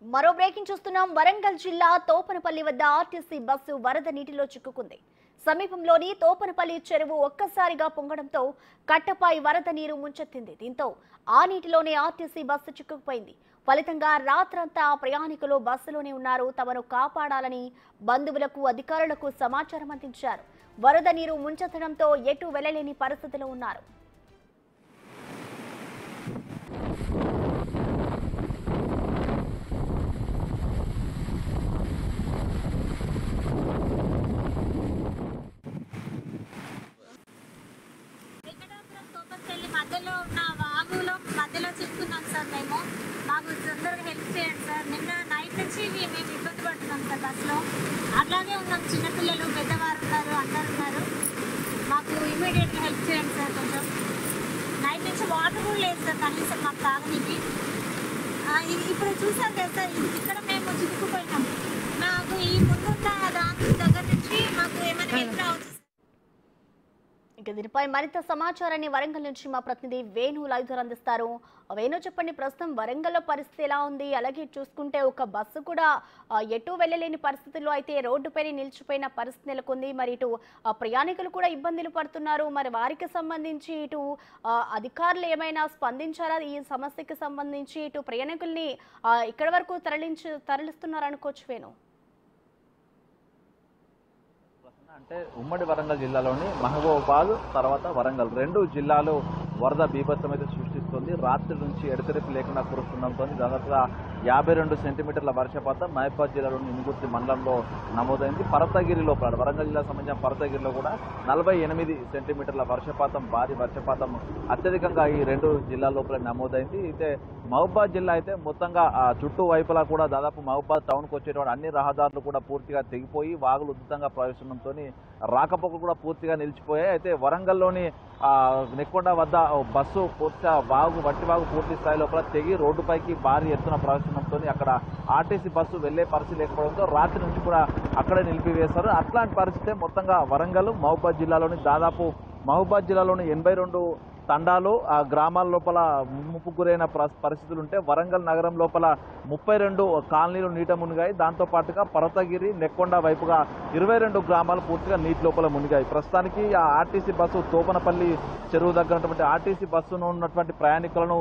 మరో బ్రేకింగ్ చూస్తున్నాం. వరంగల్ జిల్లా తోపనపల్లి వద్ద ఆర్టీసీ బస్సు వరద నీటిలో చిక్కుకుంది. సమీపంలోని తోపనపల్లి చెరువు ఒక్కసారిగా పొంగడంతో కట్టపై వరద నీరు ముంచెత్తింది. దీంతో ఆ నీటిలోనే ఆర్టీసీ బస్సు చిక్కుకుపోయింది. ఫలితంగా రాత్రంతా ప్రయాణికులు బస్సులోనే ఉన్నారు. తమను కాపాడాలని బంధువులకు అధికారులకు సమాచారం అందించారు. వరద నీరు ముంచెత్తడంతో ఎటు వెళ్లలేని పరిస్థితిలో ఉన్నారు. మధ్యలో ఉన్న వాగులో మధ్యలో చిక్కున్నాం సార్. మాకు తొందరగా హెల్ప్ చేయండి సార్. నిన్న నైట్ నుంచి మేము ఇబ్బంది పడుతున్నాం సార్ బస్సులో. అట్లాగే ఉన్నాం, చిన్నపిల్లలు పెద్దవారు ఉన్నారు, అందరు ఉన్నారు. మాకు ఇమీడియట్గా హెల్ప్ చేయండి సార్. కొంచెం నైట్ నుంచి వాటర్ కూడా లేదు సార్ కనీసం మాకు తాగనీకి. ఇప్పుడు చూసాం కదా సార్, ఇక్కడ మేము చిక్కుకుపోయినాం. మాకు ఈ ముందున్న దాని దగ్గర నుంచి మాకు ఏమైనా హెల్ప్ రావచ్చు. ఇక దీనిపై మరింత సమాచారాన్ని వరంగల్ నుంచి మా ప్రతినిధి వేణు లైవ్ ద్వారా అందిస్తారు. వేణు, చెప్పండి, ప్రస్తుతం వరంగల్లో పరిస్థితి ఎలా ఉంది? అలాగే చూసుకుంటే ఒక బస్సు కూడా ఎటు వెళ్ళలేని పరిస్థితుల్లో అయితే రోడ్డుపైన నిలిచిపోయిన పరిస్థితి నెలకొంది. మరి ఇటు ప్రయాణికులు కూడా ఇబ్బందులు పడుతున్నారు. మరి వారికి సంబంధించి ఇటు అధికారులు ఏమైనా స్పందించారా ఈ సమస్యకి సంబంధించి? ఇటు ప్రయాణికుల్ని ఇక్కడి వరకు తరలిస్తున్నారు అనుకోవచ్చు వేణు. అంటే ఉమ్మడి వరంగల్ జిల్లాలోని మహబూబాబాద్ తర్వాత వరంగల్ రెండు జిల్లాలు వరద బీభత్సం అయితే సృష్టిస్తుంది. రాత్రి నుంచి ఎడతెరిపి లేకుండా కురుస్తుండటంతో దాదాపుగా 52 సెంటీమీటర్ల వర్షపాతం మహబూబాబాద్ జిల్లాలోని ఇనుగుర్తి మండలంలో నమోదైంది. పర్వతగిరి లోపల వరంగల్ జిల్లా సంబంధించిన పర్వతగిరిలో కూడా 48 సెంటీమీటర్ల వర్షపాతం, భారీ వర్షపాతం అత్యధికంగా ఈ రెండు జిల్లాల లోపల నమోదైంది. అయితే మహబూబాబాద్ జిల్లా అయితే మొత్తంగా చుట్టూ వైపులా కూడా దాదాపు మహబూబాబాద్ టౌన్కి వచ్చేటువంటి అన్ని రహదారులు కూడా పూర్తిగా తెగిపోయి వాగులు ఉధృతంగా ప్రవేశించడంతో రాకపోకలు కూడా పూర్తిగా నిలిచిపోయాయి. అయితే వరంగల్లోని నెక్కొండ వద్ద బస్సు పూర్తిగా వట్టి వాగు పూర్తి స్థాయి లోపల తెగి రోడ్డుపైకి భారీ ఎత్తున ప్రవేశించడంతో అక్కడ ఆర్టీసీ బస్సు వెళ్లే పరిస్థితి లేకపోవడంతో రాత్రి నుంచి కూడా అక్కడే నిలిపివేశారు. అట్లాంటి పరిస్థితి మొత్తంగా వరంగల్ మహబూబాబాద్ జిల్లాలోని దాదాపు మహబూబాబాద్ జిల్లాలోని 82 తండాలు ఆ గ్రామాల లోపల ముప్పు గురైన పరిస్థితులు ఉంటే వరంగల్ నగరం లోపల 32 కాలనీలు నీట మునిగాయి. దాంతో పాటుగా పర్వతగిరి, నెక్కొండ వైపుగా 22 గ్రామాలు పూర్తిగా నీటి లోపల మునిగాయి. ప్రస్తుతానికి ఆ ఆర్టీసీ బస్సు తోపనపల్లి చెరువు దగ్గర ఆర్టీసీ బస్సును ఉన్నటువంటి ప్రయాణికులను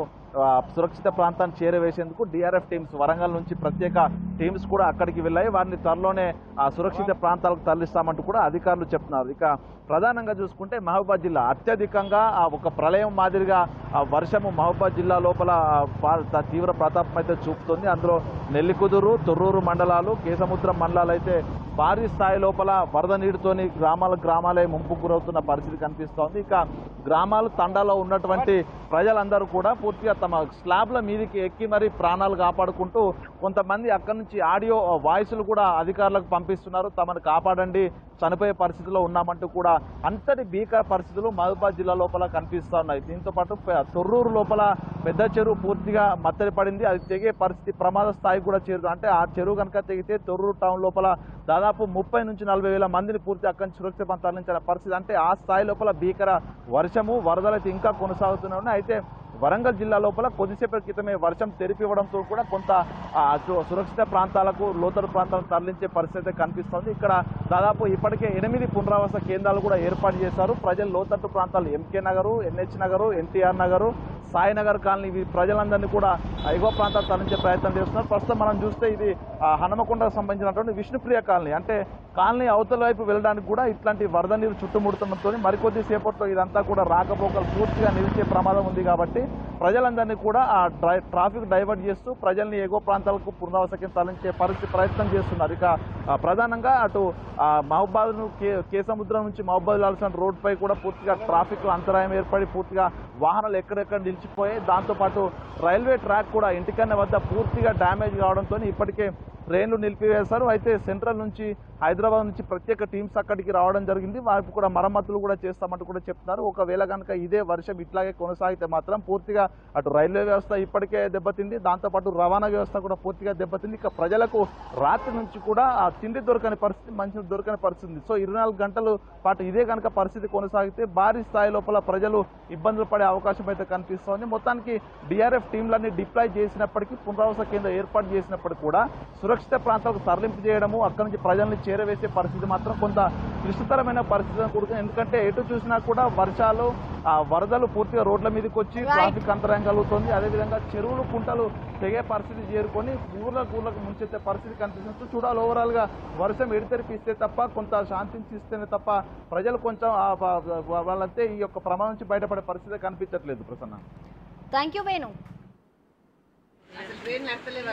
సురక్షిత ప్రాంతాన్ని చేరవేసేందుకు డిఆర్ఎఫ్ టీమ్స్ వరంగల్ నుంచి ప్రత్యేక టీమ్స్ కూడా అక్కడికి వెళ్ళాయి. వారిని త్వరలోనే ఆ సురక్షిత ప్రాంతాలకు తరలిస్తామంటూ కూడా అధికారులు చెప్తున్నారు. ఇక ప్రధానంగా చూసుకుంటే మహబూబాబాద్ జిల్లా అత్యధికంగా ఒక ప్రళయం మాదిరిగా వర్షము మహబూబాబాద్ జిల్లా లోపల తీవ్ర ప్రతాపం అయితే చూపుతుంది. అందులో నెల్లికుదురు, తొర్రూరు మండలాలు, కేసముద్రం మండలాలు అయితే భారీ స్థాయి లోపల వరద నీటితోని గ్రామాలే ముంపు గురవుతున్న పరిస్థితి కనిపిస్తోంది. ఇక గ్రామాలు తండాలో ఉన్నటువంటి ప్రజలందరూ కూడా పూర్తిగా తమ స్లాబ్ల మీదకి ఎక్కి మరి ప్రాణాలు కాపాడుకుంటూ కొంతమంది అక్కడి నుంచి ఆడియో వాయిస్లు కూడా అధికారులకు పంపిస్తున్నారు. తమను కాపాడండి, చనిపోయే పరిస్థితిలో ఉన్నామంటూ కూడా అంతటి భీకర పరిస్థితులు మహబూబాబాద్ జిల్లా లోపల కనిపిస్తూ ఉన్నాయి. దీంతో పాటు తొర్రూరు లోపల పెద్ద చెరువు పూర్తిగా మత్తడి పడింది. అది తెగే పరిస్థితి ప్రమాద స్థాయి కూడా చేరుతుంది. అంటే ఆ చెరువు కనుక తెగితే తొర్రూరు టౌన్ లోపల దాదాపు 30 నుంచి 40 వేల మందిని పూర్తి అక్కడి నుంచి సురక్షిత తరలించిన పరిస్థితి. అంటే ఆ స్థాయి లోపల భీకర వర్షము, వరదలు అయితే ఇంకా కొనసాగుతూనే ఉన్నాయి. అయితే వరంగల్ జిల్లా లోపల కొద్దిసేపటి క్రితమే వర్షం తెరిపివ్వడంతో కూడా కొంత సురక్షిత ప్రాంతాలకు, లోతట్టు ప్రాంతాలకు తరలించే పరిస్థితి కనిపిస్తోంది. ఇక్కడ దాదాపు ఇప్పటికే 8 పునరావాస కేంద్రాలు కూడా ఏర్పాటు చేశారు. ప్రజలు లోతట్టు ప్రాంతాలు ఎంకే నగరు, ఎన్హెచ్ నగరు, ఎన్టీఆర్ నగరు, సాయినగర్ కాలనీ ప్రజలందరినీ కూడా ఎగువ ప్రాంతాలు తరలించే ప్రయత్నం చేస్తున్నారు. ప్రస్తుతం మనం చూస్తే ఇది హనుమకొండకు సంబంధించినటువంటి విష్ణుప్రియ కాలనీ. అంటే కాలనీ అవతల వైపు వెళ్ళడానికి కూడా ఇట్లాంటి వరద నీరు చుట్టుముడుతుండటంతో మరికొద్ది సేపట్లో ఇదంతా కూడా రాకపోకలు పూర్తిగా నిలిచే ప్రమాదం ఉంది. కాబట్టి ప్రజలందరినీ కూడా ఆ ట్రాఫిక్ డైవర్ట్ చేస్తూ ప్రజల్ని ఎగువ ప్రాంతాలకు పునరావాసకి తరలించే ప్రయత్నం చేస్తున్నారు. ఇక ప్రధానంగా అటు మహబూబాబాద్ కేసముద్రం నుంచి మహబూబాబాద్ వెళ్లాల్సిన రోడ్డుపై కూడా పూర్తిగా ట్రాఫిక్ అంతరాయం ఏర్పడి పూర్తిగా వాహనాలు ఎక్కడెక్కడ నిలిచిపోయాయి. దాంతోపాటు రైల్వే ట్రాక్ కూడా ఇంటికన్న వద్ద పూర్తిగా డ్యామేజ్ కావడంతో ఇప్పటికే ట్రైన్లు నిలిపివేశారు. అయితే సెంట్రల్ నుంచి హైదరాబాద్ నుంచి ప్రత్యేక టీమ్స్ అక్కడికి రావడం జరిగింది. వారికి కూడా మరమ్మతులు కూడా చేస్తామంటూ కూడా చెప్తున్నారు. ఒకవేళ కనుక ఇదే వర్షం ఇట్లాగే కొనసాగితే మాత్రం పూర్తిగా అటు రైల్వే వ్యవస్థ ఇప్పటికే దెబ్బతింది, దాంతోపాటు రవాణా వ్యవస్థ కూడా పూర్తిగా దెబ్బతింది. ఇక ప్రజలకు రాత్రి నుంచి కూడా ఆ తిండి దొరకని పరిస్థితి, మంచి దొరకని పరిస్థితి. సో 24 గంటల పాటు ఇదే కనుక పరిస్థితి కొనసాగితే భారీ స్థాయి లోపల ప్రజలు ఇబ్బందులు పడే అవకాశం అయితే కనిపిస్తోంది. మొత్తానికి డిఆర్ఎఫ్ టీంలన్నీ డిప్లాయ్ చేసినప్పటికీ, పునరావాస కేంద్రం ఏర్పాటు చేసినప్పటికీ కూడా సురక్షిత ప్రాంతాలకు తరలింపు చేయడము, అక్కడి నుంచి ప్రజల్ని చేరవేసే పరిస్థితి మాత్రం కొంత క్లిష్టతరమైన పరిస్థితి కూడుతుంది. ఎందుకంటే ఎటు చూసినా కూడా వర్షాలు, వరదలు పూర్తిగా రోడ్ల మీదకి వచ్చి ట్రాఫిక్ అంతరాయం కలుగుతుంది. అదేవిధంగా చెరువులు, కుంటలు తెగే పరిస్థితి చేరుకొని ఊర్లకు ముంచెత్తే పరిస్థితి కనిపిస్తుంది. చూడాలి ఓవరాల్ గా వర్షం ఎడితెరిపిస్తే తప్ప, కొంత శాంతించి ఇస్తేనే తప్ప ప్రజలు కొంచెం వాళ్ళంతే ఈ యొక్క ప్రమాదం నుంచి బయటపడే పరిస్థితి కనిపించట్లేదు. Prasanna, thank you Venu. Train నడతలేవు